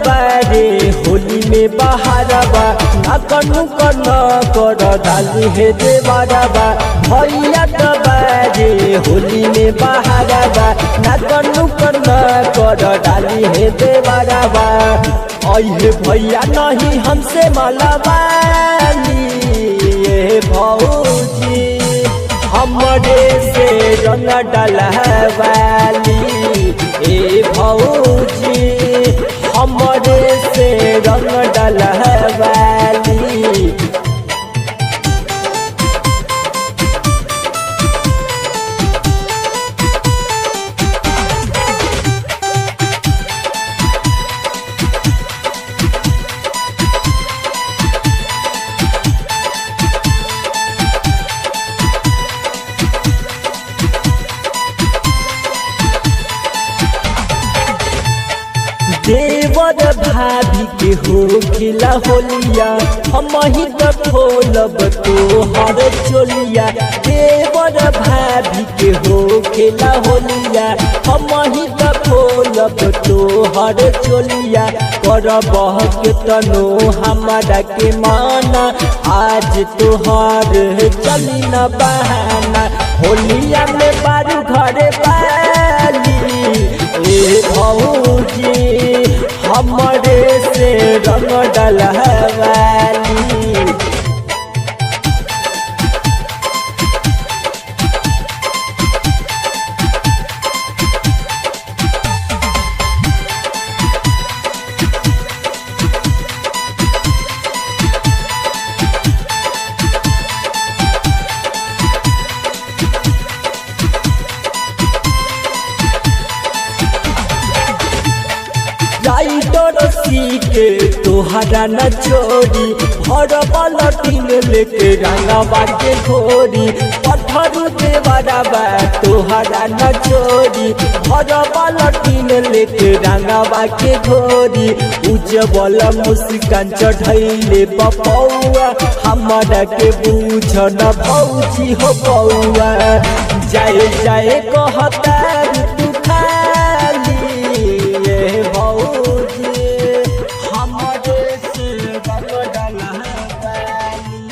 बारे होली में बहारबा ना कनु कन कर डाली हे देवरबा भैया बारे होली में बहारबा ना कनु कन कर डाली हे देवरबा अहे भैया नहीं हमसे मलबाली भौजी हमरे से रंग डलवाली ए भौजी हमरे से रंग डलवाली। देवर भाभी के हो खिला होलिया हम ही तो खोलब तोहर चोलिया। देवर भाभी के हो खिला होलिया हम ही तो खोलब तोहर चोलिया। करब के तनो हमारा के माना आज तोहर चली न बहाना होलिया में बारू घरे बाली ए भौजी हमरे से रंग डलवाली। रस्सी के तोहरा न चोरी भर पलटिन लेके रंगवा के घोरी पत्थर देवरबा तोहरा न चोरी भर पलटिन लेके रंगवा के घोरी। उज्जवल मुस्कान चढ़ैले बपौआ हमारा के बूझ न भौजी हो बौआ जाए जाए कहता तू खाली भौजी हमरे से रंग डलवाली।